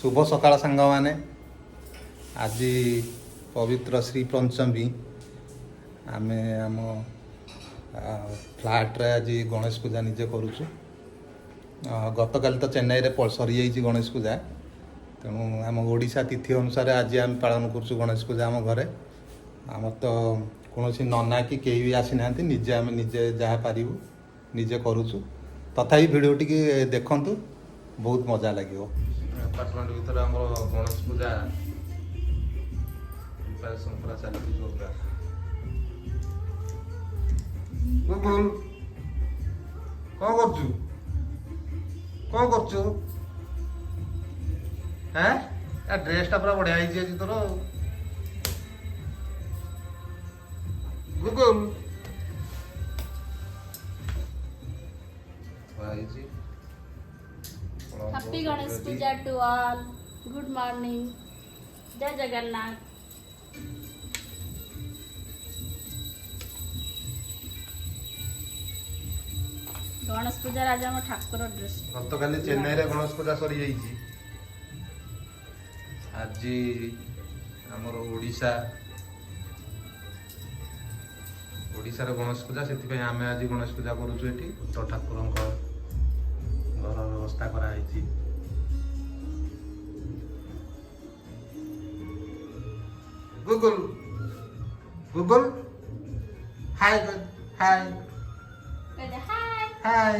शुभ सकाळ सांग मैंने आज पवित्र श्री पंचमी आम आम फ्लाट्रे आज गणेश पूजा निजे करुचु गत काली तो चेन्नई रे सरी जाइए गणेश पूजा तेणु आम ओडिशा तिथि अनुसार आज आम पालन करुचु गणेश पूजा आम घरे आम तो कौन नना कि कहीं भी आसी ना निजे आम निजे जहाँ पारू निजे करुचु तथापि भिडियो टी देखु बहुत मजा लगे अपार्टमेंट भीतर आम गणेश पूजा प्रिपरेशन पूरा चलती जोरदार गुगुल कौन करचु कौन करचु हैं या ड्रेसटा पूरा बढ़िया है जी तोर गुगुल happy Ganesh Puja to all good morning Jai Jagannath Ganesh पूजा आज आम ठाकुर ड्रेस गत काली चेन्नई रे गणेश पूजा सरी जाइए आज आमर ओडिशा ओडिशार गणेश पूजा से आम आज गणेश पूजा करुचु एठी तो ठाकुर घर व्यवस्था कराई गुगुल गुगुल हाय हाय हाय हाय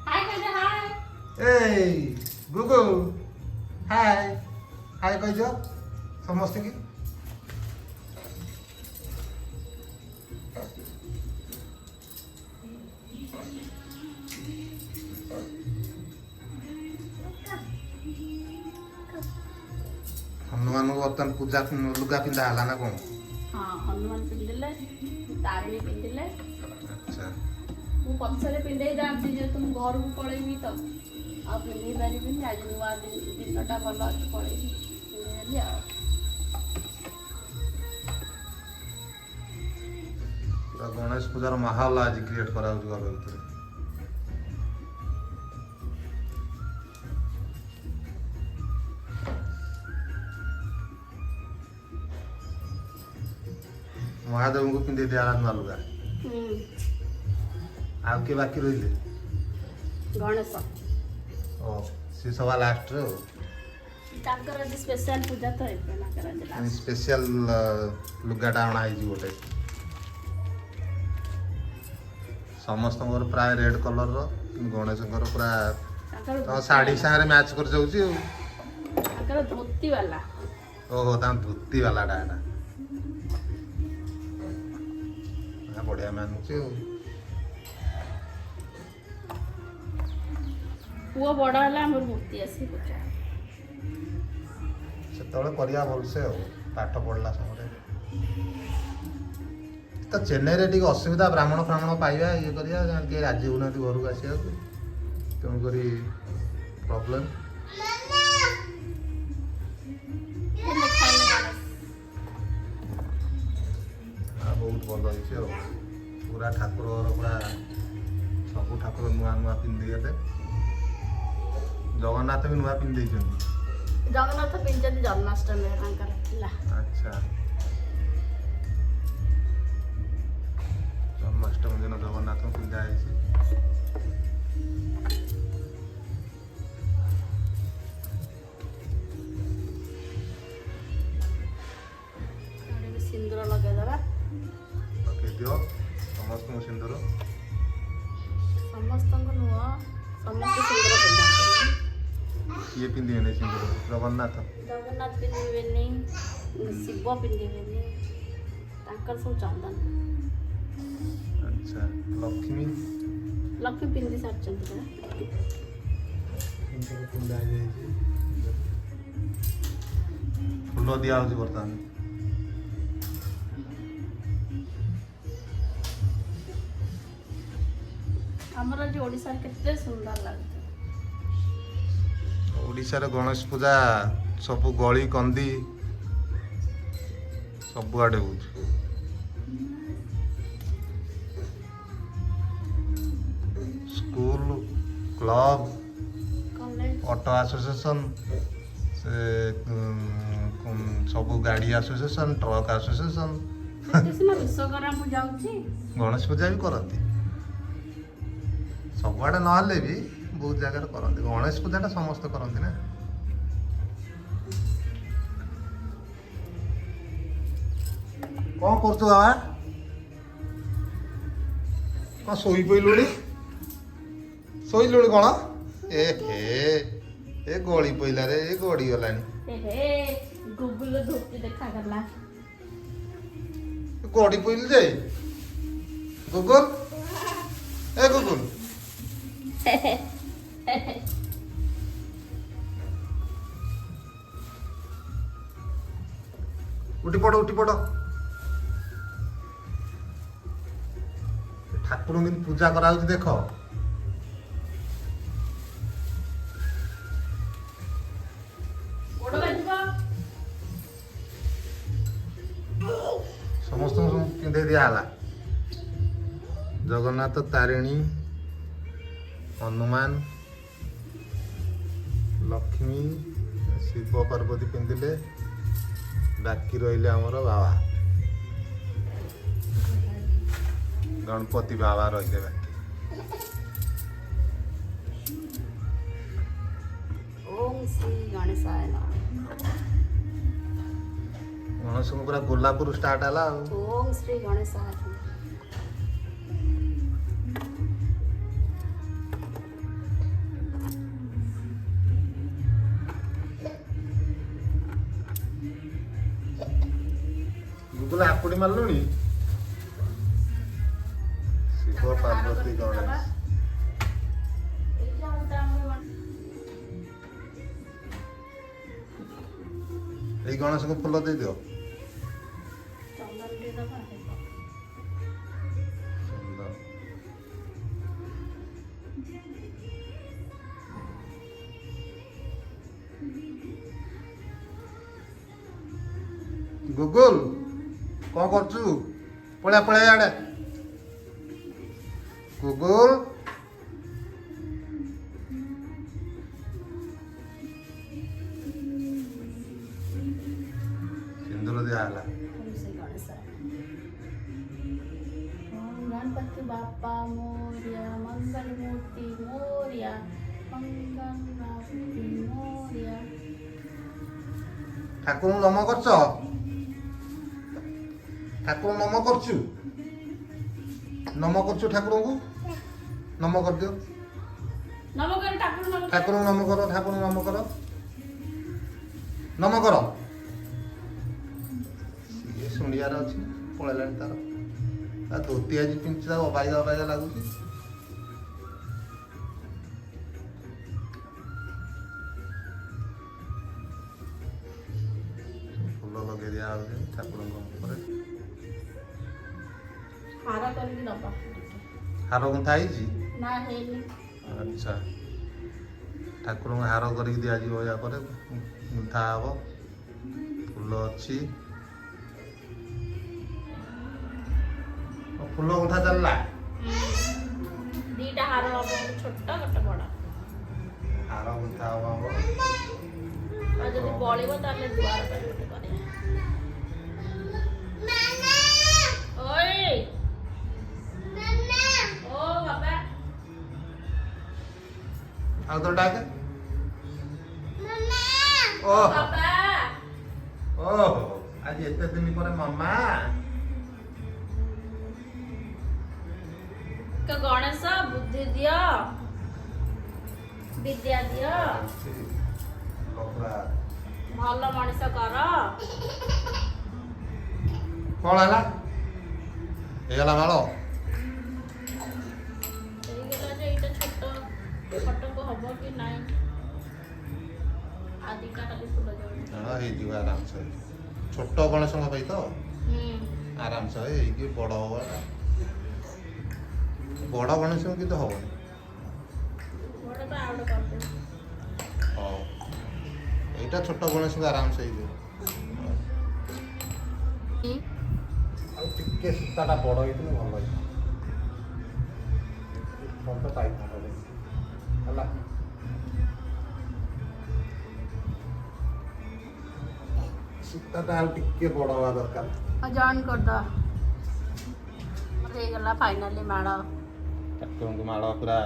हाय हाय ए गुगुल हाय हाय कह समस्त की हनुमान बर्तमान पूजा लुगा पिंधा है ना कौन हाँ हनुमान पिंधिले तारिणी पिंधिले अच्छा मु पछरे पिंधे जाती जे तुम घर को पळेबी तो आ पिंधे पारिबिनी आज नुआ दिनटा भल अछि पळेबी पिंधे आ पूरा गणेश पूजार माहौल आज क्रिएट करा घर भीतर महादेव को पिंधे दिया नुआ लुगा आउ के बाकी रही गणेश ओ सी सवा लास्ट रे ताकर आज स्पेशल पूजा तो है ना करा दिला स्पेशल लुगाटा अणा है गोटे समस्त प्राय रेड कलर गणेश पूरा तो साड़ी सारे मैच कर जाउची ताकर धोती वाला ओहो ता धोती वाला डाटा बढ़िया मानुची पुओ बड़ है हमर मूर्ति आसी पूजा से करिया भलसे पाठ पढ़ला समय तो चेन्नई रे टिके असुविधा ब्राह्मण फ्राह्मण पाइबा ये करिया के राजी होना घर को आसिया तेणुक प्रॉब्लम बहुत भल रही पूरा ठाकुर पूरा सब ठाकुर नुआ नुआ पिंधि गले जगन्नाथ भी नुआ पिंधि जगन्नाथ पिंधि जन्माष्टमी अच्छा जन्माष्टमी दिन जगन्नाथ पिंधा सिंदूर लगेदबा दियो समस्त सिंदूर समस्त नुह समस्त सिंदूर पिंधा किए पिंधे सिंदूर जगन्नाथ जगन्नाथ पिंधे शिव पिंधे सब चंदन अच्छा लक्ष्मी लक्ष्मी पिंधि सारी फुल दिया बर्तमान हमर जो ओडिसा केते सुंदर लगते ओडिशार गणेश पूजा सब गली कंदी सब आड़े हो school club college auto association ସେ ସବୁ ଗାଡ଼ି ଆସୋସିଏସନ୍ ଟ୍ରକ୍ ଆସୋସିଏସନ୍ ସେଠି ସିନା ବିଶ୍ୱକର୍ମା ପୂଜା ହଉଛି। ଗଣେଶ ପୂଜା ବି କରନ୍ତି। ସବୁଆଡ଼େ ନହେଲେ ବି ବହୁତ ଜାଗାରେ କରନ୍ତି। ଗଣେଶ ପୂଜାଟା ସମସ୍ତେ କରନ୍ତି ନା। କ'ଣ କରୁଛୁ ବାବା? କ'ଣ ଶୋଇପଇଲୁଣି? ଶୋଇଲୁଣି କ'ଣ? ଏ ଗଳି ପଇଲା ରେ, ଏ ଗଡ଼ି ଗଲାଣି। ଗୁଗୁଲ ଧୋପି ଦେଖାଗଲା। ଗଡ଼ି ପଇଲୁ ଯେ ଗୁଗୁଲ, ଏ ଗୁଗୁଲ ଉଠି ପଡ଼ ଉଠି ପଡ଼। ଠାକୁରଙ୍କୁ କେମିତି ପୂଜା କରାହଉଛି ଦେଖ। ସମସ୍ତଙ୍କୁ ପିନ୍ଧେଇ ଦିଆହେଲା। ଜଗନ୍ନାଥ, ତାରିଣୀ, ହନୁମାନ, ଲକ୍ଷ୍ମୀ, ଶିବ ପାର୍ବତୀ ପିନ୍ଧିଲେ। ବାକି ରହିଲେ ଆମର ବାବା ଗଣପତି ବାବା ରହିଲେ ବାକି। ଓಂ ଶ୍ରୀ ଗଣେଶାୟ ନମଃ। ଗଣେଶଙ୍କୁ ପୁରା ଗୋଲାପରୁ ଷ୍ଟାର୍ଟ ହେଲା ଆଉ। ଓಂ ଶ୍ରୀ ଗଣେଶାୟ ନମଃ। ଗୁଗୁଲ ଆକୁଡ଼ି ମାରିଲୁଣି? ଶିବ ପାର୍ବତୀ ଗଣେଶ। ଏଇ ଗଣେଶଙ୍କୁ ଫୁଲ ଦେଇଦିଅ। ସୁନ୍ଦର। ଗୁଗୁଲ କ'ଣ କରୁଛୁ? ପଳା ପଳା ଇଆଡ଼େ। ଗୁଗୁଲ ସିନ୍ଦୁର ଦିଆହେଲା। गणपति बापा मोरिया, मंगल मूर्ति मोरिया, मंगल मूर्ति मोरिया। ଠାକୁରଙ୍କୁ ନମ କରୁଛ? ଠାକୁର ନମ କରୁଛୁ? ନମ କରୁଛୁ ଠାକୁରଙ୍କୁ? ନମ କରିଦିଅ। नम कर ठाकुर नम कर। ଠାକୁରଙ୍କୁ ନମ କର, ଠାକୁରଙ୍କୁ ନମ କର, ନମ କର। ସିଏ ଶୁଣିବାର ଅଛି, ପଳେଇଲାଣି ତାର। ତା ଧୋତି ଆଜି ପିନ୍ଧିଛି, ତାକୁ ଅବାଗିଆ ଅବାଗିଆ ଲାଗୁଛି। ଫୁଲ ଲଗେଇ ଦିଆହେଉଛି ଠାକୁରଙ୍କ ଉପରେ। हारा करके दबा। ହାର ଗୁନ୍ଥା ହେଇଛି? ना हेली। ଆଚ୍ଛା, ଠାକୁରଙ୍କୁ ହାର କରିକି ଦିଆଯିବ। ୟା ପରେ ଗୁନ୍ଥା ହବ। ଫୁଲ ଅଛି, ଫୁଲ ଗୁନ୍ଥା ଚାଲିଲା। दीटा हार हबो, छोटा गोटे बड़ा। ହାର ଗୁନ୍ଥା ହବ ଆମର। और जदि बळिबो ताले दुआर पर गोटे करे। ओए ओ बाबा ଆଉ ତ ଡାକେ। ओ बाबा ଓହୋ, ଆଜି ଏତେ ଦିନ ପରେ ମାମା। का गणेश बुद्धि दियो, विद्या दियो, भल मनिष कर। କ'ଣ ହେଲା? ହେଇଗଲା ମାଳ। ହେଇଗଲା ଯେ ଏଇଟା ଛୋଟ ଫଟକ ହବ କି ନାଇଁ? ଆଦିଟା ଖାଲି ଫୁଲ ଜଳ। ହଁ ହେଇଯିବ, ଆରାମସେ ହେଇଯିବ। ଛୋଟ ଗଣେଶଙ୍କ ପାଇଁ ତ ଆରାମସେ ହେଇକି ବଡ଼ ହବ। ବଡ଼ ଗଣେଶଙ୍କୁ କିନ୍ତୁ ହବନି। ବଡ଼ ତ ଆଉ ଗୋଟେ କରିଦେ। ହଉ, ଏଇଟା ଛୋଟ ଗଣେଶଙ୍କୁ ଆରାମସେ ହେଇଯିବ। ଆଉ ଟିକେ ସୂତାଟା ବଡ଼ ହେଇଥିଲେ ଭଲ ହେଇଥାନ୍ତା। ପାଇଥାନ୍ତା ହେଲା। ସୂତାଟା ଆଉ ଟିକେ ବଡ଼ ହେବା ଦରକାର। ଜଏନ୍ କରିଦେବା। ମୋର ହେଇଗଲା ଫାଇନାଲି ମାଳ। ଠାକୁରଙ୍କୁ ମାଳ ପୁରା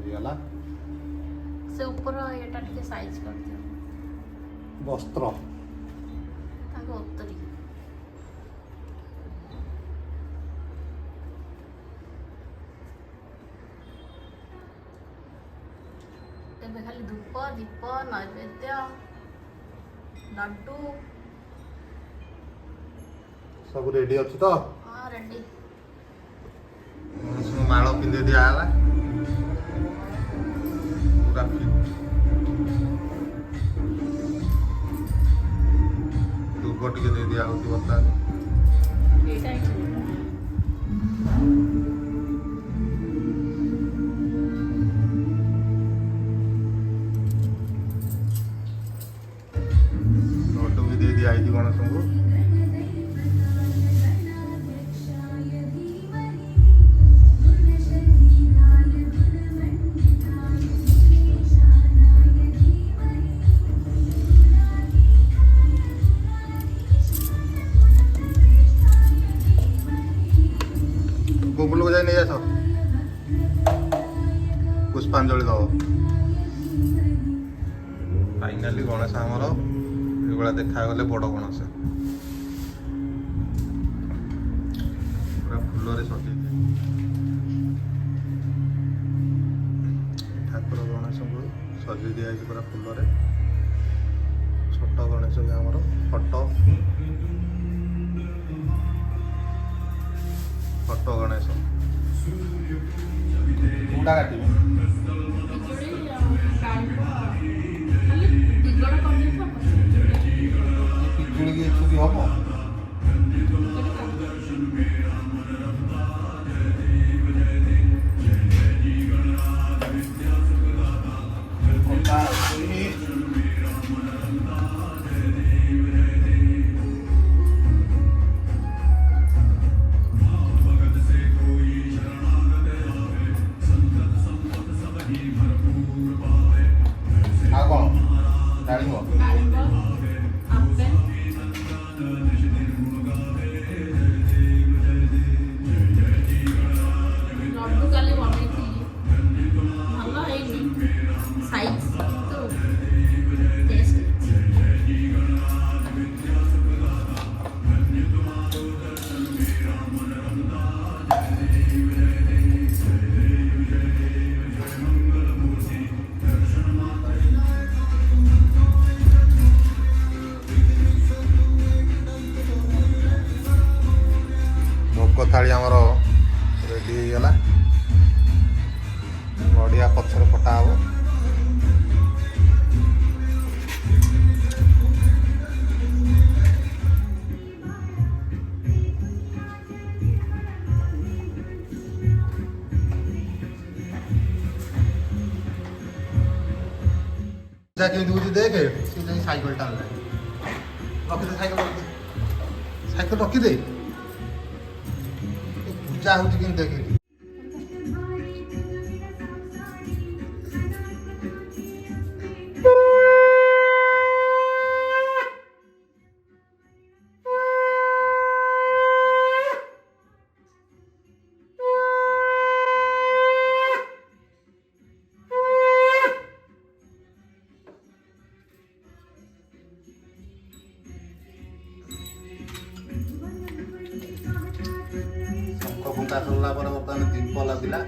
ହେଇଗଲା। ସେ ଉପର ଏଇଟା ଟିକେ ସାଇଜ୍ କରିଦିଅ। ବସ୍ତ୍ର ତାଙ୍କୁ ଉତ୍ତରୀ ଏବେ ଖାଲି ଧୂପ ଦୀପ ନୈବେଦ୍ୟ ଲड्डू ସବୁ ରେଡି ଅଛି ତ? ହଁ ରେଡି। ମାଳ ପିନ୍ଧେଇ ଦିଆହେଲା ପୁରା ଫିଟ୍। ଧୂପ ଟିକେ ଦେଇ ଦିଆ ହଉଛି ବର୍ତ୍ତମାନ। ଏଇଟା ଲड्डू ବି ଦେଇ ଦିଆ ହେଇଛି ଗଣେଶଙ୍କୁ। ଗୁଗୁଲ କୁ ଯାଇ ନେଇ ଆସ, ପୁଷ୍ପାଞ୍ଜଳି ଦବ। ଫାଇନାଲି ଗଣେଶ ଆମର ଏଇଭଳିଆ ଦେଖାଗଲେ ବଡ଼ ଗଣେଶ ପୁରା ଫୁଲରେ ସଜେଇଛି। ଠାକୁର ଗଣେଶଙ୍କୁ ସଜେଇ ଦିଆଯାଇଛି ପୁରା ଫୁଲରେ। ଛୋଟ ଗଣେଶ ବି ଆମର ଫଟୋ ଗଣେଶ। କୋଉଟା କାଟିବ? ପିଜୁଳି କି ଛୁରୀ ହବ? ଆଉ କ'ଣ ଜାଣିବ? ଲड्डू କାଲି ବନେଇଥିଲି, ଭଲ ହେଇନି ସାଇଜ୍ କିନ୍ତୁ ଟେଷ୍ଟ ଭୋଗ ଥାଳି ଆମର ରେଡ଼ି ହେଇଗଲା। ନଡ଼ିଆ ପଛରେ ଫଟା ହବ। କେମିତି ବୁଝି ଦେଖେ, ସେ ଯାଇ ସାଇକେଲଟା ଆଣିଲା। ରଖିଦେ ସାଇକେଲ, ରଖିଦେ ସାଇକେଲ ରଖିଦେ। ପୂଜା ହଉଛି କେମିତି ଦେଖେ। ଫୁଙ୍କା ସରିଲା ପରେ ବର୍ତ୍ତମାନ ଦୀପ ଲାଗିଲା।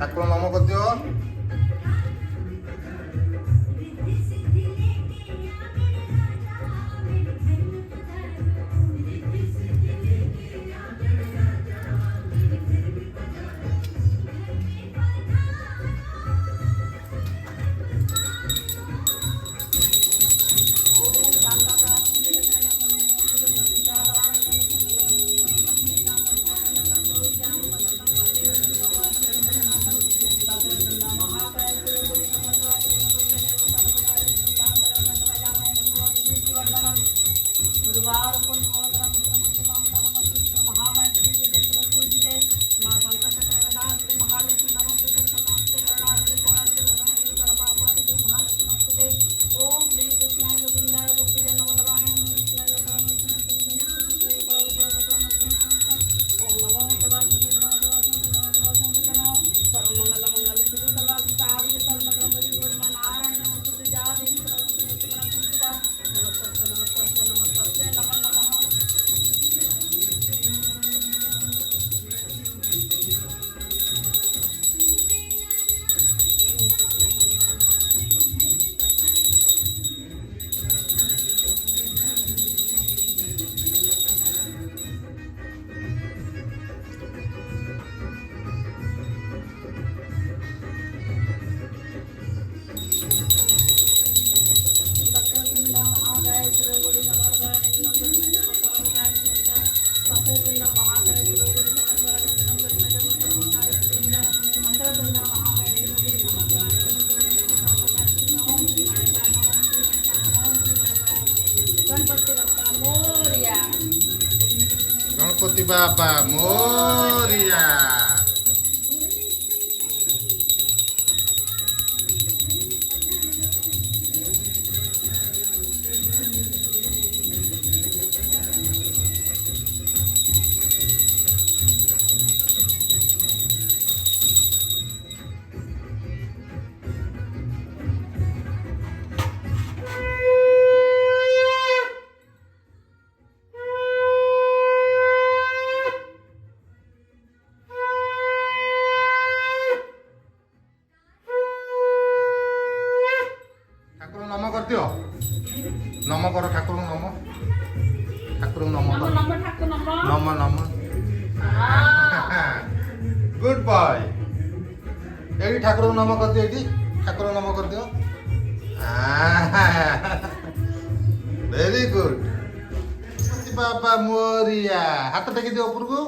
ଠାକୁର ନାମ କରିଦିଅ। गुरुवार को नवग्रह मुख्यमंत्री ममता नमस्ते महामैत्री विजय पूजिते मां संकटहरणास्ते महालक्ष्मी नमस्ते नमस्ते करुणारते कोणास्ते गगनदेव सर्वपापादिते महालक्ष्मी नमस्ते ओम श्री कृष्णाय गोविंदाय गोपीजन वल्लभाय नमः कृष्णाय ओम नमो देवाय सर्वमंगल मंगल शुभ सर्वार्थ साधिके सर्वत्र गौरी नारायण नमस्ते जा देवी नमस्ते नमस्ते नमः नमः। गणपति बाबा मोरिया। ଠାକୁର ନମ କରିଦିଅ, ନମ କର ଠାକୁରଙ୍କୁ ନମ, ଠାକୁରଙ୍କୁ ନମ କର, ନମ ନମ। Good boy. ଏଇଠି ଠାକୁରଙ୍କୁ ନମ କରିଦିଅ, ଏଇଠି ଠାକୁରଙ୍କୁ ନମ କରିଦିଅ। Very good. ବାବା ମୋରିଆ। ହାତ ଟେକି ଦିଅ ଉପରକୁ।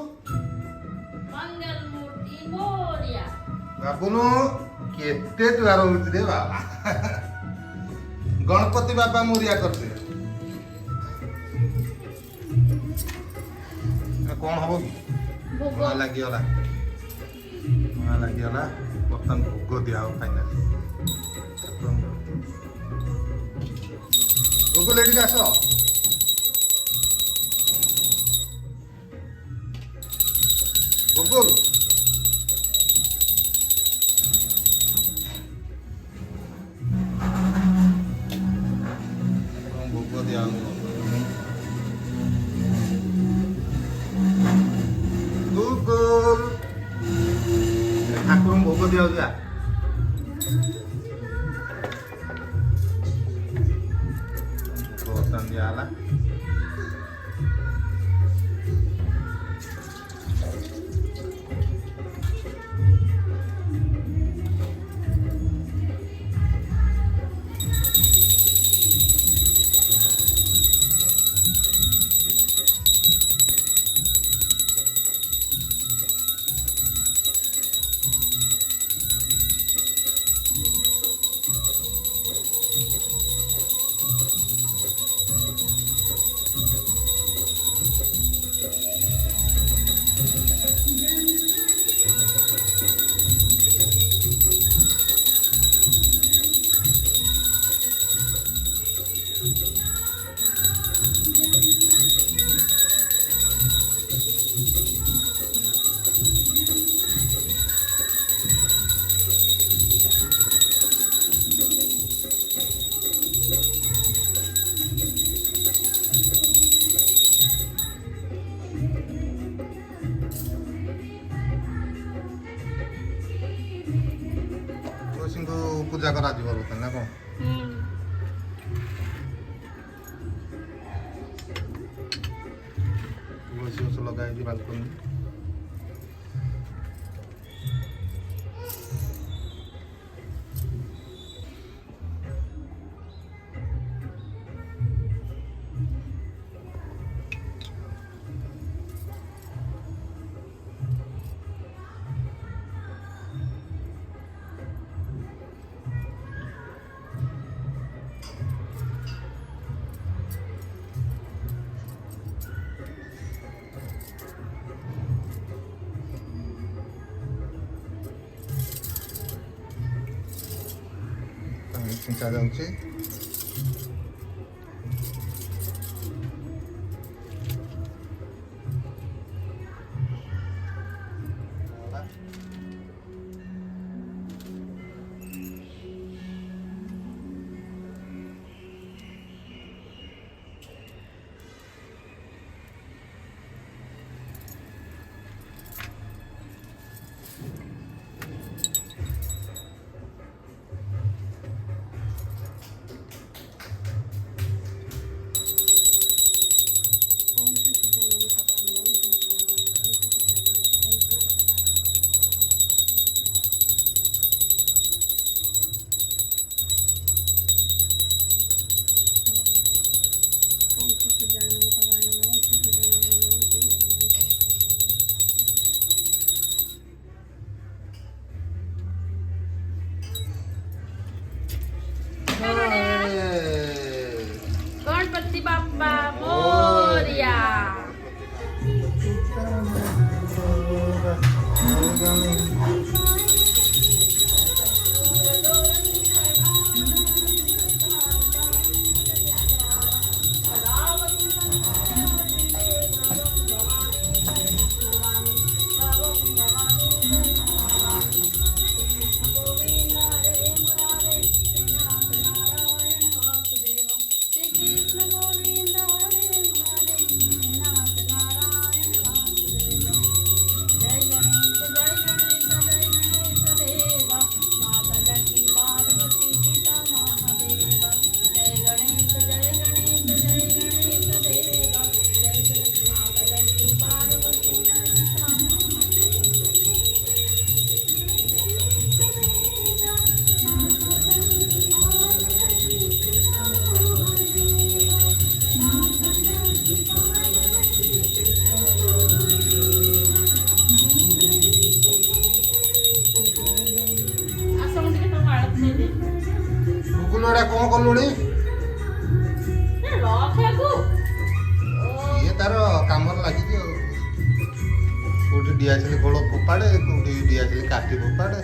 ବାବୁନୁ କେତେ ଜୁହାର ହଉଛି ରେ ବାବା। ଗଣପତି ବାବା ମୋରିଆ କରିଦେ। କଣ ହବ କି? ଧୂଆଁ ଲାଗିଗଲା, ଧୂଆଁ ଲାଗିଗଲା। ବର୍ତ୍ତମାନ ଭୋଗ ଦିଆ ହବ ଫାଇନାଲ। ଭୋଗ ଲେଡିକି ଆସ। ଭୋଗ ଭୋଗ ଦିଆ ହବ। ଠାକୁରଙ୍କୁ ଭୋଗ ଦିଆହଉଛି। ଭୋଗ ବର୍ତ୍ତମାନ ଦିଆହେଲା। ତୁଳସୀଙ୍କୁ ପୂଜା କରାଯିବ ବର୍ତ୍ତମାନ ନା କଣ? ତୁଳସୀ ଗଛ ଲଗା ହେଇଛି ବାଲକୋନି। ଛିଞ୍ଚା ଯାଉଛି। गणपति बाप्पा मोरया। ଗୁଗୁଲୁ ଏଟା କଣ କଲୁଣି? ଇଏ ତାର କାମରେ ଲାଗିଛି ଆଉ। କୋଉଠି ଡିଆସିଲି ଗୋଳ ଫୋପାଡେ, କୋଉଠି ଡିଆସିଲି କାଠି ଫୋପାଡେ।